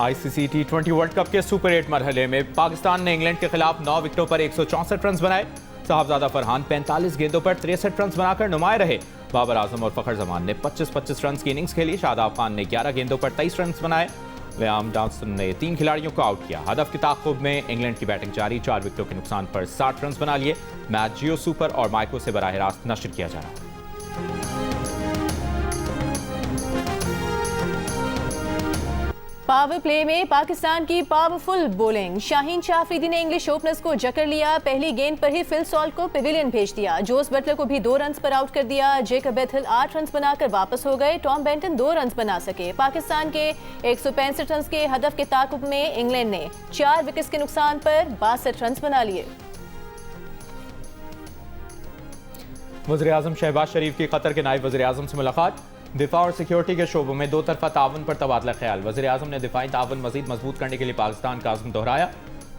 ICC टी20 world cup के super 8 मरहले में पाकिस्तान ने इंग्लैंड के खिलाफ 9 विकेटों पर 164 रन बनाए। साहबजादा फरहान 45 गेंदों पर 63 रन बनाकर नुमाए रहे। बाबर आजम और फखर जमान ने 25-25 रन की इनिंग्स खेली। शादाब खान ने 11 गेंदों पर 23 रन बनाए। लियाम जॉनसन ने 3 खिलाड़ियों को आउट किया। हदफ की ताक़ुब में इंग्लैंड की बैटिंग जारी। 4 विकेटों के नुकसान पर 60 रन बना लिए। मैच जियो सुपर और माइक्रो से बराह रास्त नश्र किया जा रहा है। पावर प्ले में पाकिस्तान की पावरफुल बॉलिंग। शाहीन शाह अफरीदी ने इंग्लिश ओपनर्स को जकड़ लिया। पहली गेंद पर ही फिल सॉल्ट को पेविलियन भेज दिया। जोस बटलर को भी 2 रन पर आउट कर दिया। जेकब बेथल 8 रन बनाकर वापस हो गए। टॉम बेंटन 2 रन बना सके। पाकिस्तान के 165 रन के हदफ के ताक़ुब में इंग्लैंड ने 4 विकेट्स के नुकसान पर 62 रन बना लिए। वज़ीर-ए-आज़म शहबाज शरीफ की कतर के नायब वज़ीर-ए-आज़म से मुलाकात। दिफा और सिक्योरिटी के शोबों में 2 तरफा ताउन पर तबादला ख्याल। वज़ीर-ए-आज़म ने दिफाई ताउन मज़ीद मजबूत करने के लिए पाकिस्तान का अज़्म दोहराया।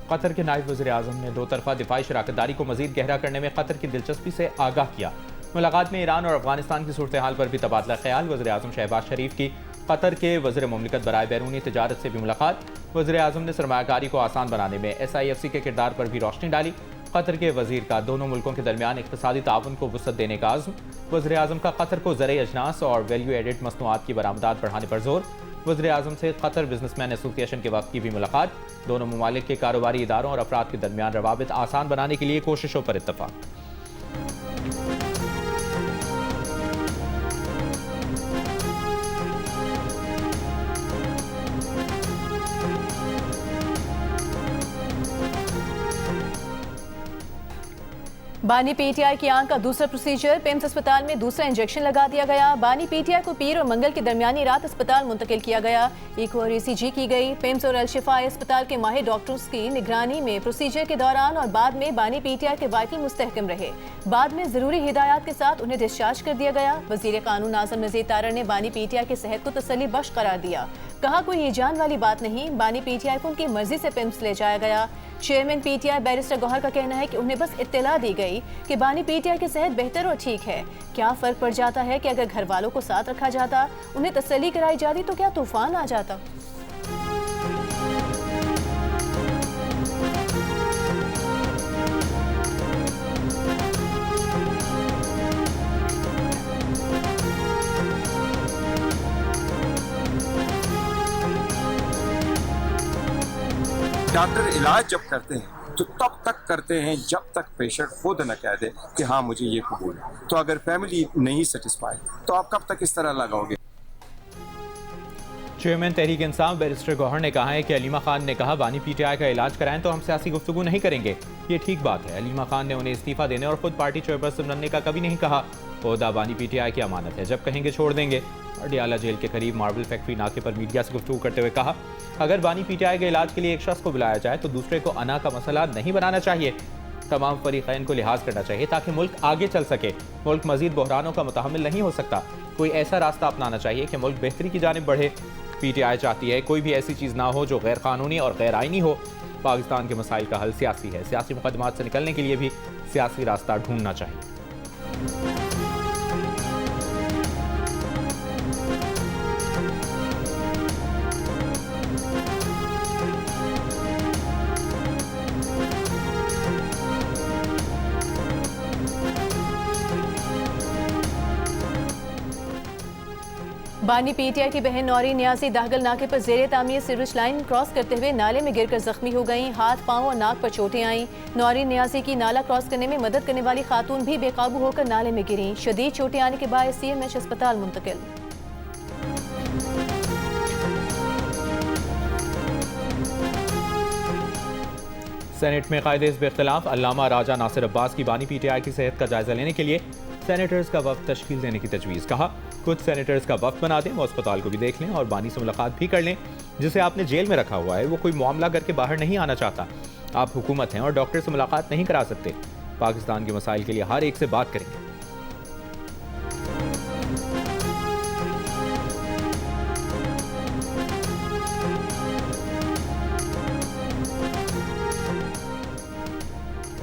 कतर के नायब वज़ीर-ए-आज़म ने 2 तरफा दिफाई शराकतदारी को मज़ीद गहरा करने में कतर की दिलचस्पी से आगाह किया। मुलाकात में ईरान और अफगानिस्तान की सूरत हाल पर भी तबादला ख्याल। वज़ीर-ए-आज़म शहबाज शरीफ की कतर के वज़ीर मुमलिकत बराए बैरूनी तिजारत से भी मुलाकात। वज़ीर-ए-आज़म ने सरमायाकारी को आसान बनाने में SIFC के किरदार पर भी रोशनी डाली। कतर के वज़ीर का दोनों मुल्कों के दरमियान इक़्तिसादी ताउन को वुसअत देने का आज़्म। वज़ीर-ए-आज़म का कतर को ज़र अजनास और वैल्यू एडेड मसनूआत की बरामदात बढ़ाने पर जोर। वज़ीर-ए-आज़म से कतर बिजनेसमैन एसोसिएशन के वक्त की भी मुलाकात। दोनों ममालिक के कारोबारी इदारों और अफराद के दरमियान रवाबित आसान बनाने के लिए कोशिशों पर इत्तफाक। बानी PTI की आंख का दूसरा प्रोसीजर। पेम्स अस्पताल में दूसरा इंजेक्शन लगा दिया गया। बानी PTI को पीर और मंगल की दरमियानी रात अस्पताल मुंतकिल किया गया। इको और ECG की गई। पेम्स और अल-शिफा अस्पताल के माहिर डॉक्टर्स की निगरानी में प्रोसीजर के दौरान और बाद में बानी PTI के वाइटल मुस्तहकम रहे। बाद में जरूरी हिदायत के साथ उन्हें डिस्चार्ज कर दिया गया। वजीर कानून आजम नज़ीर तारड़ ने बानी PTI की सेहत को तसल्ली बख्श करार दिया। कहा कोई ईजान वाली बात नहीं, बानी PTI को उनकी मर्जी से पेम्स ले जाया गया। चेयरमैन PTI बैरिस्टर गौहर का कहना है कि उन्हें बस इत्तला दी गई कि बानी PTI की सेहत बेहतर और ठीक है। क्या फर्क पड़ जाता है कि अगर घर वालों को साथ रखा जाता, उन्हें तसल्ली कराई जाती तो क्या तूफान आ जाता। डॉक्टर इलाज जब करते हैं तो तब तक करते हैं जब तक पेशेंट खुद न कह दे कि हाँ मुझे ये कबूल है। तो अगर फैमिली नहीं सेटिस्फाई तो आप कब तक इस तरह लगाओगे। चेयरमैन तहरीक इंसाफ बैरिस्टर गौहर ने कहा है कि अलीमा खान ने कहा बानी PTI का इलाज कराएं तो हम सियासी गुफ्तगू नहीं करेंगे। ये ठीक बात है। अलीमा खान ने उन्हें इस्तीफा देने और खुद पार्टी चेयरपर्सन बनने का कभी नहीं कहा। ओहदा बानी PTI की अमानत है, जब कहेंगे छोड़ देंगे। अडियाला जेल के करीब मार्बल फैक्ट्री नाके पर मीडिया से गुफ्तगू करते हुए कहा, अगर बानी PTI के इलाज के लिए एक शख्स को बुलाया जाए तो दूसरे को अना का मसला नहीं बनाना चाहिए। तमाम फरीक़ैन को लिहाज करना चाहिए ताकि मुल्क आगे चल सके। मुल्क मजीद बहरानों का मुतहम्मिल नहीं हो सकता। कोई ऐसा रास्ता अपनाना चाहिए कि मुल्क बेहतरी की जानिब बढ़े। PTI चाहती है कोई भी ऐसी चीज़ ना हो जो गैर कानूनी और गैर आइनी हो। पाकिस्तान के मसाइल का हल सियासी है। सियासी मुकदमात से निकलने के लिए भी सियासी रास्ता ढूंढना चाहिए। बानी PTI की बहन नौरीन न्याजी दाहगल नाके पर जेर तामीर सिवरेज लाइन क्रॉस करते हुए नाले में गिरकर जख्मी हो गईं। हाथ, पांव और नाक पर चोटें आईं। नौरीन न्याजी की नाला क्रॉस करने में मदद करने वाली खातून भी बेकाबू होकर नाले में गिरीं। शदीद चोटें आने के बाद CMH अस्पताल मुंतकिल। सेनेट में कायदे हिज़्ब इख्तिलाफ। अल्लामा राजा नासिर अब्बास की बानी PTI की सेहत का जायजा लेने के लिए सेनेटर्स का वफ्द तश्कील देने की तजवीज़। कहा कुछ सेनेटर्स का वफ्द बना दें, वो अस्पताल को भी देख लें और बानी से मुलाकात भी कर लें। जिसे आपने जेल में रखा हुआ है वो कोई मामला करके बाहर नहीं आना चाहता। आप हुकूमत हैं और डॉक्टर से मुलाकात नहीं करा सकते। पाकिस्तान के मसाइल के लिए हर एक से बात करेंगे।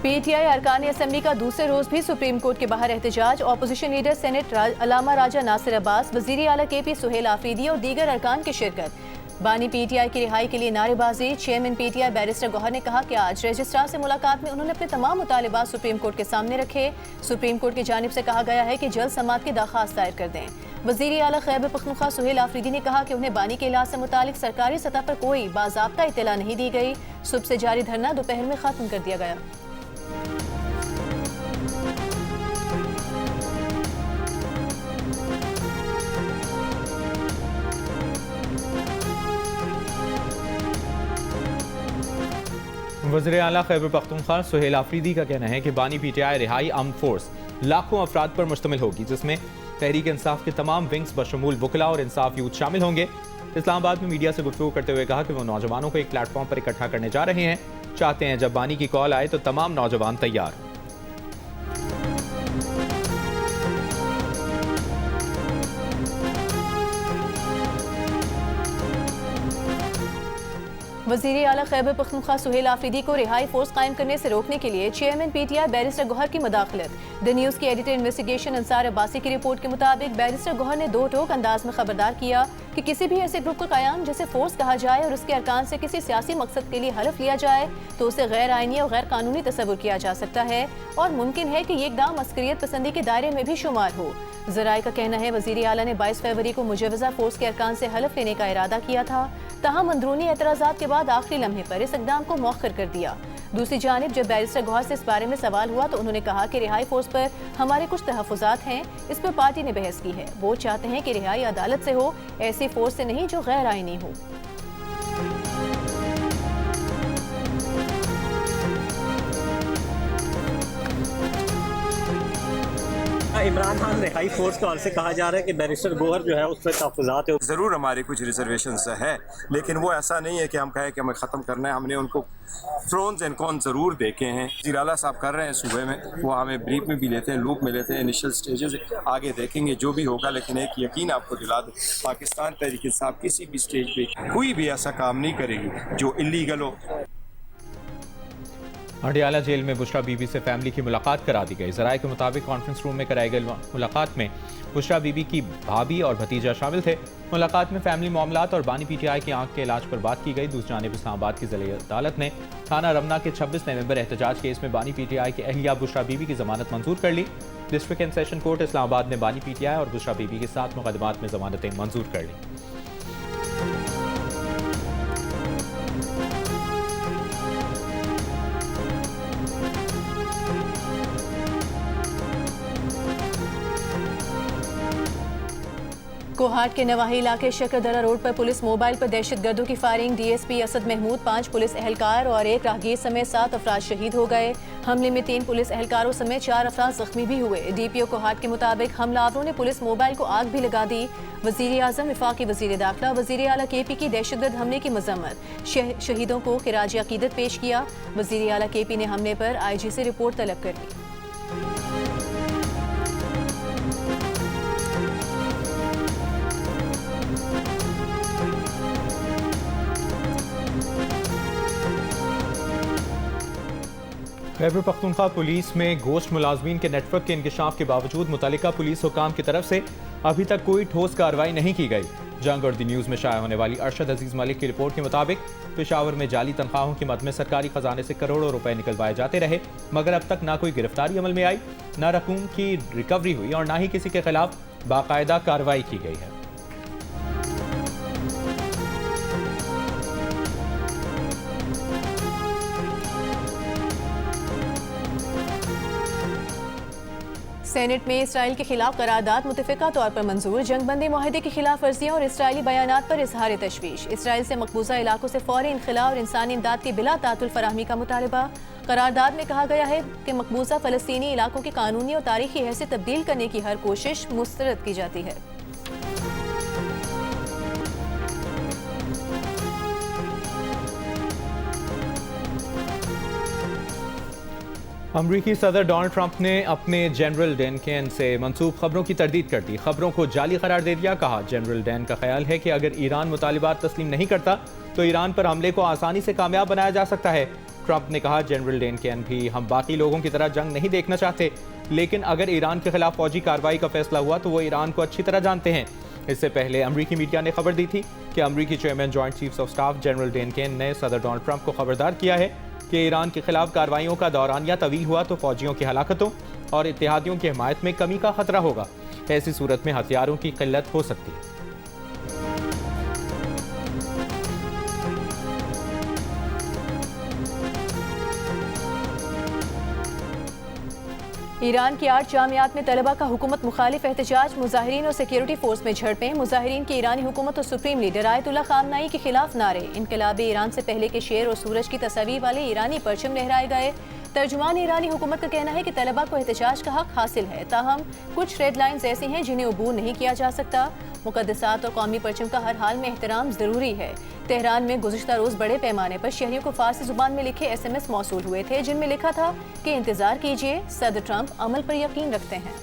PTI अरकान असम्बली का दूसरे रोज भी सुप्रीम कोर्ट के बाहर एहतजाज। ऑपोजिशन लीडर सेनेट अल्लामा राजा नासिर अब्बास, वजीर आला KP सुहेल आफरीदी और दीगर अरकान की शिरकत। बानी पीटीआई की रिहाई के लिए नारेबाजी। चेयरमैन पीटीआई बैरिस्टर गौहर ने कहा कि आज रजिस्ट्रार से मुलाकात में उन्होंने अपने तमाम मुतालिबात सुप्रीम कोर्ट के सामने रखे। सुप्रीम कोर्ट की जानिब से कहा गया है कि जल्द समाअत की दरख्वास्त दायर कर दें। वज़ीर आला खैबर पख्तूनख्वा सुहेल आफरीदी ने कहा कि उन्हें बानी के इलाज से मुतालिक सरकारी सतह पर कोई बाज़ाब्ता इत्तला नहीं दी गई। सुबह से जारी धरना दोपहर में खत्म कर दिया गया। वज़ीर आला खैबर पख्तूनख्वा सुहेल आफरीदी का कहना है कि बानी पीटीआई रिहाई आर्म्ड फोर्स लाखों अफराद पर मुश्तमिल होगी, जिसमें तहरीक इंसाफ के तमाम विंग्स बशमूल वकला और इंसाफ यूथ शामिल होंगे। इस्लामाबाद में मीडिया से गुफ्तगू करते हुए कहा कि वो नौजवानों को एक प्लेटफॉर्म पर इकट्ठा करने जा रहे हैं। चाहते हैं जब बानी की कॉल आए तो तमाम नौजवान तैयार हों। वज़ीर आला खैबर पख्तूनख्वा सुहेल आफरीदी को रिहाई फोर्स कायम करने से रोकने के लिए चेयरमैन पीटीआई बैरिस्टर गौहर की मुदाखलत। द न्यूज़ की एडिटर इन्वेस्टिगेशन अंसार अब्बासी की रिपोर्ट के मुताबिक बैरिस्टर गौहर ने दो टोक अंदाज में खबरदार किया कि किसी भी ऐसे ग्रुप का कयाम जिसे फोर्स कहा जाए और उसके अरकान से किसी सियासी मकसद के लिए हलफ लिया जाए तो उसे गैर आइनी और गैर कानूनी तस्वुर किया जा सकता है और मुमकिन है कि ये इकदाम अस्करियत पसंदी के दायरे में भी शुमार हो। ज़राए का कहना है वज़ीर आला ने 22 फरवरी को मुजवज़ा फोर्स के अरकान से हलफ लेने का इरादा किया था, ताहम अंदरूनी एतराज़ात के बाद आखिरी लम्हे पर इस इक़दाम को मौखर कर दिया। दूसरी जानिब जब बैरिस्टर गौहर से इस बारे में सवाल हुआ तो उन्होंने कहा कि रिहाई फोर्स पर हमारे कुछ तहफ़्फ़ुज़ात हैं, इस पर पार्टी ने बहस की है। वो चाहते हैं कि रिहाई अदालत से हो, ऐसी फोर्स से नहीं जो गैर आइनी हो। इमरान खान रिहाई फोर्स का से कहा जा रहा है कि बैरिस्टर गौहर जो है उस पर तहफ़्फ़ुज़ात है। ज़रूर हमारे कुछ रिजर्वेशन है, लेकिन वो ऐसा नहीं है कि हम कहें कि हमें ख़त्म करना है। हमने उनको प्रोन्स एंड कॉन्स ज़रूर देखे हैं। वज़ीर आला साहब कर रहे हैं सुबह में, वो हमें ब्रीफ में भी लेते हैं, लूप में लेते हैं, इनिशियल स्टेजेस आगे देखेंगे जो भी होगा। लेकिन एक यकीन आपको दिला दूँ, पाकिस्तान तहरीक इंसाफ किसी भी स्टेज पर कोई भी ऐसा काम नहीं करेगी जो इलीगल हो। अडियाला जेल में बुशरा बीबी से फैमिली की मुलाकात करा दी गई। ज़राए के मुताबिक कॉन्फ्रेंस रूम में कराई गई मुलाकात में बुशरा बीबी की भाभी और भतीजा शामिल थे। मुलाकात में फैमिली मामलात और बानी पीटीआई की आंख के इलाज पर बात की गई। दूसरी जानिब इस्लामाबाद की ज़िला अदालत ने थाना रमना के 26 नवंबर एहतजाज केस में बानी पीटीआई की अहलिया बुशरा बीबी की जमानत मंजूर कर ली। District and session court Islamabad ने बानी पीटीआई और बुशरा बीबी के 7 मुकदमात में जमानतें मंजूर कर ली। कोहाट के नवाही इलाके शकरदरा रोड पर पुलिस मोबाइल पर दहशतगर्दों की firing. DSP Asad Mahmood, 5 police एहलकार और 1 राहगीर समेत 7 अफराद शहीद हो गए। हमले में 3 पुलिस एहलकारों समेत 4 अफराद जख्मी भी हुए। डीपीओ कोहाट के मुताबिक हमलावरों ने पुलिस मोबाइल को आग भी लगा दी। वज़ीर आज़म, वफाकी वज़ीर दाखिला, वज़ीर आला केपी की दहशतगर्द हमले की मजम्मत। शहीदों को खिराज अकीदत पेश किया। वज़ीर आला केपी ने हमले पर IG से रिपोर्ट तलब कर ली। खैबर पख्तूनख्वा पुलिस में गोश्त मुलाजमीन के नेटवर्क के इंकशाफ के बावजूद मुतल्लिका पुलिस हुकाम की तरफ से अभी तक कोई ठोस कार्रवाई नहीं की गई। जंग और द न्यूज़ में शाया होने वाली अरशद अजीज मलिक की रिपोर्ट के मुताबिक पेशावर में जाली तनख्वाहों की मद में सरकारी खजाने से करोड़ों रुपए निकलवाए जाते रहे, मगर अब तक ना कोई गिरफ्तारी अमल में आई, ना रकूम की रिकवरी हुई और ना ही किसी के खिलाफ बाकायदा कार्रवाई की गई है। सेनेट में इसराइल के खिलाफ करारदाद मुतफ़िका तौर पर मंजूर। जंगबंदी मुआहदे की खिलाफ वर्जियों और इसराइली बयानात पर इजहार तशवीश। इसराइल से मकबूजा इलाकों से फौरी इनखला और इंसानी इमदाद की बिला तातुल फराहमी का मुतालबा। करारदाद में कहा गया है कि मकबूजा फ़लस्तीनी इलाकों की कानूनी और तारीखी हैसियत तब्दील करने की हर कोशिश मुस्तरद की जाती है। अमरीकी सदर डोनाल्ड ट्रंप ने अपने जनरल डैन केन से मंसूब खबरों की तरदीद कर दी। खबरों को जाली करार दे दिया। कहा, जनरल डैन का ख्याल है कि अगर ईरान मुतालिबात तस्लीम नहीं करता तो ईरान पर हमले को आसानी से कामयाब बनाया जा सकता है। ट्रंप ने कहा, जनरल डैन केन भी हम बाकी लोगों की तरह जंग नहीं देखना चाहते, लेकिन अगर ईरान के खिलाफ फौजी कार्रवाई का फैसला हुआ तो वो ईरान को अच्छी तरह जानते हैं इससे पहले अमरीकी मीडिया ने खबर दी थी कि अमरीकी chairman joint chiefs of staff general Dan Caine ने सदर डोनाल्ड ट्रंप को खबरदार किया है कि ईरान के खिलाफ कार्रवाइयों का दौरानिया तवील हुआ तो फौजियों की हलाकतों और इत्तेहादियों की हिमायत में कमी का खतरा होगा। ऐसी सूरत में हथियारों की किल्लत हो सकती है। ईरान की 8 जामियात में तलबा का हुकूमत मुखालिफ एहतजाज, मुजाहिरीन और सिक्योरिटी फोर्स में झड़पें। मुजाहिरीन की ईरानी हुकूमत और सुप्रीम लीडर आयतुल्लाह खामनाई के खिलाफ नारे। इनकलाबी ईरान से पहले के शेर और सूरज की तस्वीर वाले ईरानी परचम लहराए गए। तर्जुमान ईरानी हुकूमत का कहना है कि तलबा को एहतजाज का हक हासिल है, ताहम कुछ रेड लाइन्स ऐसी हैं जिन्हें अबूर नहीं किया जा सकता। मुकद्दसात और कौमी परचम का हर हाल में एहतराम जरूरी है। तेहरान में गुज़िश्ता रोज़ बड़े पैमाने पर शहरियों को फारसी जुबान में लिखे SMS मौसूल हुए थे, जिनमें लिखा था कि इंतजार कीजिए, सदर ट्रंप अमल पर यकीन रखते हैं।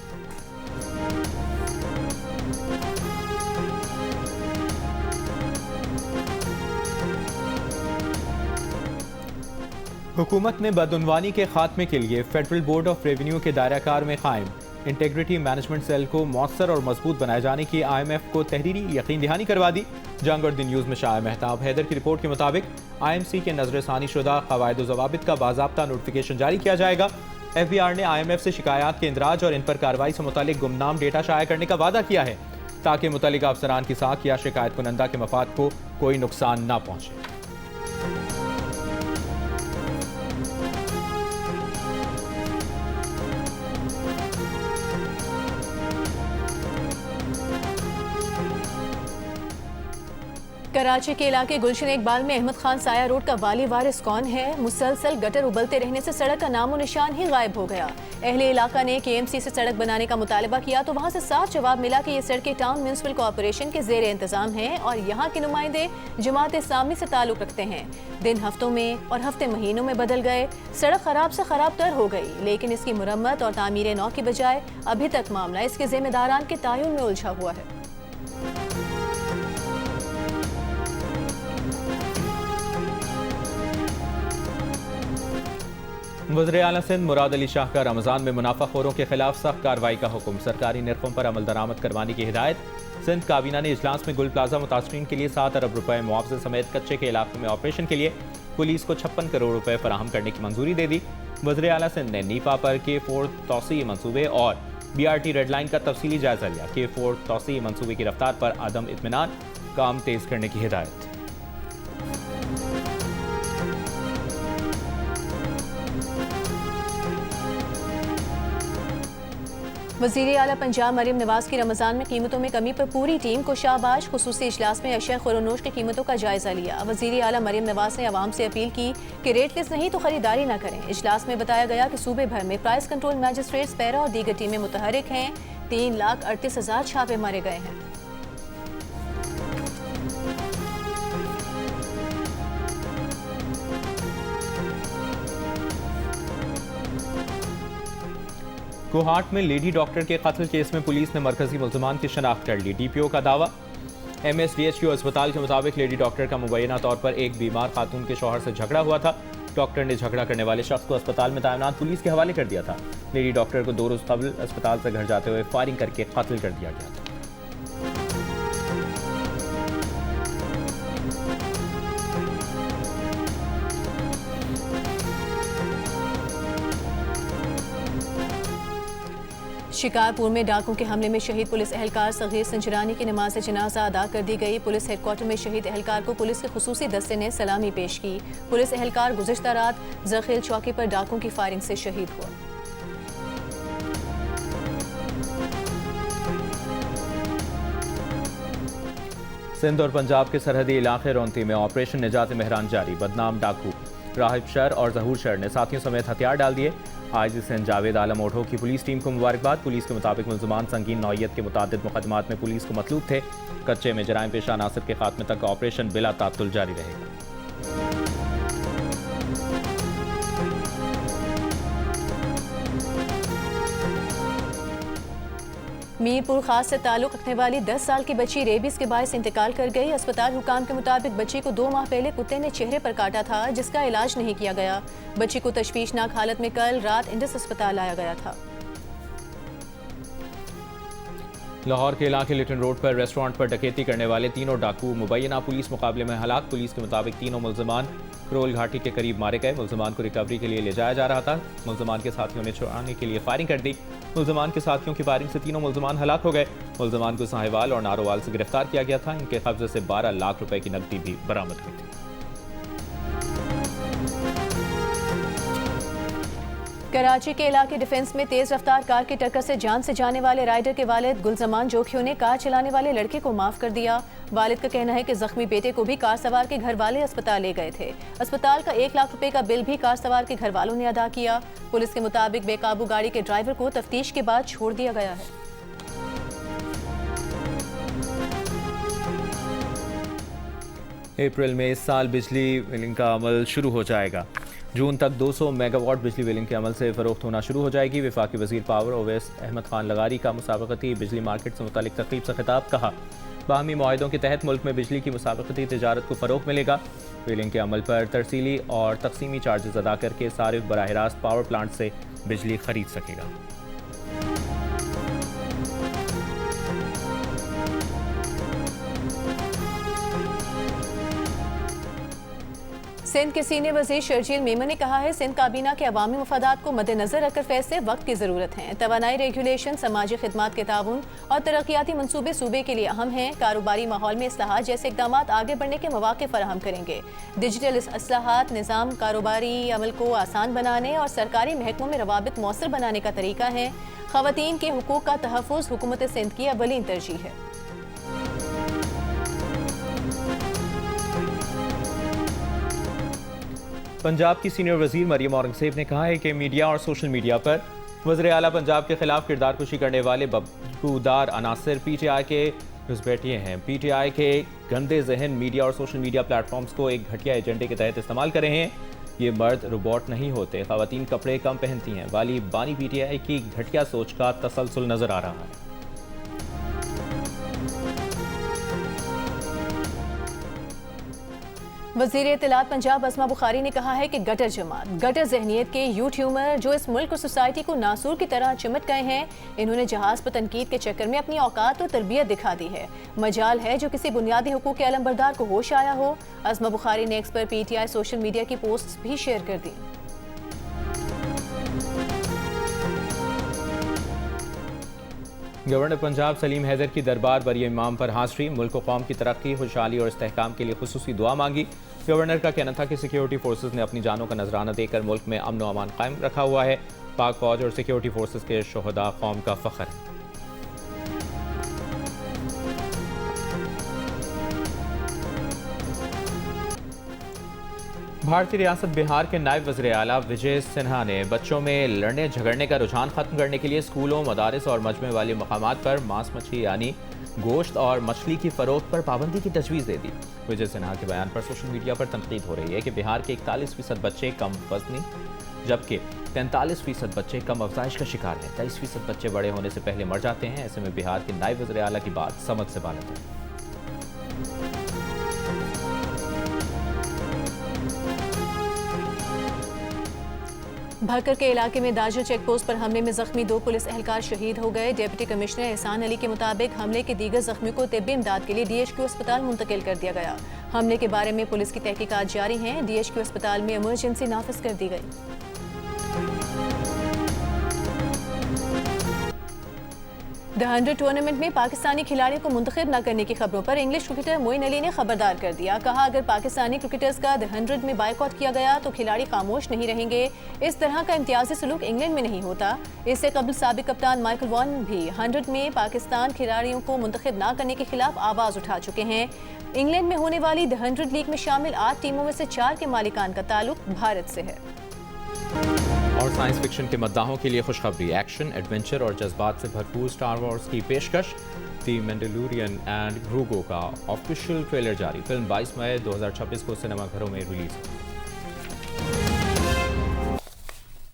हुकूमत ने बदउनवानी के खात्मे के लिए फेडरल बोर्ड ऑफ रेवेन्यू के दायराकार में कायम इंटेग्रिटी मैनेजमेंट सेल को मौसर और मजबूत बनाए जाने की IMF को तहरीरी यकीन दहानी करवा दी। जंग और द न्यूज़ में शाह महताब हैदर की रिपोर्ट के मुताबिक IMC के नजरसानी शुदा कवायद ज़वाबित का बाज़ाब्ता नोटिफिकेशन जारी किया जाएगा। FBR ने IMF से शिकायत के इंदराज और इन पर कार्रवाई से मुतालिक गुमनाम डेटा शाया करने का वादा किया है, ताकि मुतल्लिका अफसरान की साख या शिकायत कुनंदा के मफाद को कोई नुकसान न पहुँचे। कराची के इलाके गुलशन इकबाल में अहमद खान साया रोड का वाली वारिस कौन है? मुसलसल गटर उबलते रहने से सड़क का नामो निशान ही गायब हो गया। अहले इलाका ने KMC से सड़क बनाने का मुतालबा किया तो वहां से साफ जवाब मिला कि ये सड़कें टाउन म्यूनिसिपल कॉर्पोरेशन के जेर इंतजाम हैं और यहाँ के नुमाइंदे जमात इस्लामी से ताल्लुक रखते हैं। दिन हफ्तों में और हफ्ते महीनों में बदल गए। सड़क खराब से खराब तर हो गई, लेकिन इसकी मुरम्मत और तामीर नौ की बजाय अभी तक मामला इसके जिम्मेदारान के तायुन में उलझा हुआ है। वज़ीर आला सिंध मुराद अली शाह का रमज़ान में मुनाफाखोरों के खिलाफ सख्त कार्रवाई का हुक्म। सरकारी निर्खों पर अमल दरामद करवाने की हिदायत। सिंध काबीना ने इजलास में गुल प्लाजा मुतासरीन के लिए 7 अरब रुपए मुआवजे समेत कच्चे के इलाकों में ऑपरेशन के लिए पुलिस को 56 करोड़ रुपए फराहम करने की मंजूरी दे दी। वज़ीर आला सिंध ने नीपा पर K4 तौसी मनसूबे और BRT रेड लाइन का तफसीली जायजा लिया। K4 तौसी मनसूबे की रफ्तार पर आदम इत्मीनान, काम तेज करने की हिदायत। वज़ीर आला पंजाब मरीम नवाज की रमज़ान में कीमतों में कमी पर पूरी टीम को शाबाश। खुसूसी इजलास में अशिया खुरनोश की कीमतों का जायजा लिया। वज़ीर आला मरीम नवाज ने आवाम से अपील की कि रेट लिस्ट नहीं तो खरीदारी न करें। इजलास में बताया गया कि सूबे भर में प्राइस कंट्रोल मैजिस्ट्रेट्स, पैरा और दीगर टीमें मुतहरिक हैं। 3,38,000 छापे मारे गए हैं। कोहाट में लेडी डॉक्टर के कत्ल केस में पुलिस ने मरकजी मुल्ज़िमान की शनाख्त कर ली। DPO का दावा। MSDHQ अस्पताल के मुताबिक लेडी डॉक्टर का मुबैना तौर पर एक बीमार खातून के शौहर से झगड़ा हुआ था। डॉक्टर ने झगड़ा करने वाले शख्स को अस्पताल में तैनात पुलिस के हवाले कर दिया था। लेडी डॉक्टर को 2 रोज कबल अस्पताल से घर जाते हुए फायरिंग करके कत्ल कर दिया गया था। शिकारपुर में डाकुओं के हमले में शहीद पुलिस एहलकार सगीर संजरानी की नमाज जनाजा अदा कर दी गई। पुलिस हेडक्वार्टर में शहीद एहलकार को पुलिस के खुसूसी दस्ते ने सलामी पेश की। पुलिस एहलकार गुज़िश्ता रात जखील चौकी पर डाकुओं की फायरिंग से शहीद हुआ। सिंध और पंजाब के सरहदी इलाके रोंती में ऑपरेशन निजात मेहरान जारी। बदनाम डाकू राहिब शर और जहूर शर ने साथियों समेत हथियार डाल दिए। आईजी सिंध जावेद आलम ओढ़ो की पुलिस टीम को मुबारकबाद। पुलिस के मुताबिक मुल्ज़िमान संगीन नौयत के मुतादिद मुकदमात में पुलिस को मतलूब थे। कच्चे में जराइम पेशा अनासर के खात्मे तक ऑपरेशन बिला तातुल जारी रहेगा। मीरपुर खास से ताल्लुक रखने वाली 10 साल की बच्ची रेबीज के बायस इंतकाल कर गई। अस्पताल हुकाम के मुताबिक बच्ची को 2 माह पहले कुत्ते ने चेहरे पर काटा था, जिसका इलाज नहीं किया गया। बच्ची को तशवीशनाक हालत में कल रात इंडस अस्पताल लाया गया था। लाहौर के इलाके लिटन रोड पर रेस्टोरेंट पर डकैती करने वाले तीनों डाकू मुबैना पुलिस मुकाबले में हलाक। पुलिस के मुताबिक तीनों मुल्ज़िमान करोल घाटी के करीब मारे गए। मुल्ज़िमान को रिकवरी के लिए ले जाया जा रहा था। मुल्ज़िमान के साथियों ने छुड़ाने के लिए फायरिंग कर दी। मुल्ज़िमान के साथियों की फायरिंग से तीनों मुल्ज़िमान हलाक हो गए। मुल्ज़िमान को साहिवाल और नारोवाल से गिरफ्तार किया गया था। इनके कब्जे से 12 लाख रुपए की नकदी भी बरामद हुई थी। कराची के इलाके डिफेंस में तेज रफ्तार कार की टक्कर से जान से जाने वाले राइडर के वालिद गुलजमान जोखियों ने कार चलाने वाले लड़के को माफ कर दिया। वालिद का कहना है कि जख्मी बेटे को भी कार सवार के घर वाले अस्पताल ले गए थे। अस्पताल का 1 लाख रुपए का बिल भी कार सवार के घर वालों ने अदा किया। पुलिस के मुताबिक बेकाबू गाड़ी के ड्राइवर को तफ्तीश के बाद छोड़ दिया गया है। अप्रैल में इस साल बिजली बिलिंग का अमल शुरू हो जाएगा। जून तक 200 मेगावाट बिजली बिलिंग के अमल से फरोख्त होना शुरू हो जाएगी। वफाकी वज़ीर पावर ओवैस अहमद खान लगारी का मुसाबकती बिजली मार्केट से मुतालिक तकरीब से खिताब। कहा, बाहमी मुआहिदों के तहत मुल्क में बिजली की मुसाबकती तिजारत को फ़रोग़ मिलेगा। बिलिंग के अमल पर तरसीली और तकसीमी चार्जेस अदा करके सारिफ बराह रास्त पावर प्लांट से बिजली खरीद सकेगा। सिंध के सीनियर वज़ीर शर्जील मेमन ने कहा है, सिंध काबीना के अवामी मफादात को मद्देनजर रखकर फैसले वक्त की ज़रूरत है। तवानाई रेगुलेशन, समाजी खिदमात के ताउन और तरक्याती मनसूबे सूबे के लिए अहम हैं। कारोबारी माहौल में इस्लाहात जैसे इक़दाम आगे बढ़ने के मौक़े फराहम करेंगे। डिजिटल इस्लाहात निज़ाम कारोबारी अमल को आसान बनाने और सरकारी महकमों में रवाबित मौसर बनाने का तरीका है। ख़वातीन के हुकूक़ का तहफ़्फ़ुज़ हुकूमत सिंध की अव्वलीन तरजीह है। पंजाब की सीनियर वज़ीर मरियम औरंगज़ेब ने कहा है कि मीडिया और सोशल मीडिया पर वज़ीर आला पंजाब के खिलाफ किरदार कुशी करने वाले बदबूदार अनासर PTI के घुसपैठिए हैं। PTI के गंदे जहन मीडिया और सोशल मीडिया प्लेटफॉर्म्स को एक घटिया एजेंडे के तहत इस्तेमाल कर रहे हैं। ये मर्द रोबोट नहीं होते, ख़वातीन कपड़े कम पहनती हैं। वाली बानी PTI की घटिया सोच का तसलसल नज़र आ रहा है। वज़ीर इत्तलात पंजाब अस्मा बुखारी ने कहा है कि गटर जमात, गटर जहनियत के यूट्यूबर जो इस मुल्क और सोसाइटी को नासूर की तरह चिमट गए हैं, इन्होंने जहाज़ पर तनकीद के चक्कर में अपनी औकात और तरबियत दिखा दी है। मजाल है जो किसी बुनियादी हुकूक के अलमबरदार को होश आया हो। अस्मा बुखारी ने एक्स पर PTI सोशल मीडिया की पोस्ट भी शेयर कर दी। गवर्नर पंजाब सलीम हैदर की दरबार बरी इमाम पर हाज़री। मुल्क व कौम की तरक्की, खुशहाली और इस्तेहकाम के लिए खुसूसी दुआ मांगी। गवर्नर का कहना था कि सिक्योरिटी फोर्सेस ने अपनी जानों का नजराना देकर मुल्क में अमन व अमान कायम रखा हुआ है। पाक फौज और सिक्योरिटी फोर्सेस के शोहदा कौम का फ़ख्र है। भारतीय रियासत बिहार के नायब वज़ीर आला विजय सिन्हा ने बच्चों में लड़ने झगड़ने का रुझान खत्म करने के लिए स्कूलों, मदारिस और मजमे वाले मकामात पर मांस मछली यानी गोश्त और मछली की फरोख्त पर पाबंदी की तजवीज़ दे दी। विजय सिन्हा के बयान पर सोशल मीडिया पर तनकीद हो रही है कि बिहार के 41% बच्चे कम वजनी जबकि 43% बच्चे कम अफजाइश का शिकार हैं। 23% बच्चे बड़े होने से पहले मर जाते हैं। ऐसे में बिहार के नायब वज़ीर आला की बात समझ से बाहर है। भक्कर के इलाके में दाजो चेक पोस्ट पर हमले में जख्मी 2 पुलिस एहलकार शहीद हो गए। डिप्टी कमिश्नर एहसान अली के मुताबिक हमले के दीगर जख्मी को तिब्बी इमदाद के लिए DHQ अस्पताल मुंतकिल कर दिया गया। हमले के बारे में पुलिस की तहकीकात जारी हैं। DHQ अस्पताल में इमरजेंसी नाफिज कर दी गई। द 100 टूर्नामेंट में पाकिस्तानी खिलाड़ियों को मुंतखब न करने की खबरों पर इंग्लिश क्रिकेटर मोइन अली ने खबरदार कर दिया। कहा, अगर पाकिस्तानी क्रिकेटर्स का द 100 में बायकॉट किया गया तो खिलाड़ी खामोश नहीं रहेंगे। इस तरह का इम्तियाजी सलूक इंग्लैंड में नहीं होता। इससे कबल साबिक कप्तान माइकल वॉन भी 100 में पाकिस्तान खिलाड़ियों को मुंतखब न करने के खिलाफ आवाज़ उठा चुके हैं। इंग्लैंड में होने वाली द 100 लीग में शामिल 8 टीमों में से 4 के मालिकान का ताल्लुक भारत से है। और साइंस फिक्शन के मद्दाहों के लिए खुशखबरी, एक्शन, एडवेंचर और जज्बात से भरपूर स्टार वॉर्स की पेशकश। द मैंडलोरियन एंड ग्रोगो का ऑफिशियल ट्रेलर जारी। फिल्म 22 मई 2026 को सिनेमाघरों में रिलीज।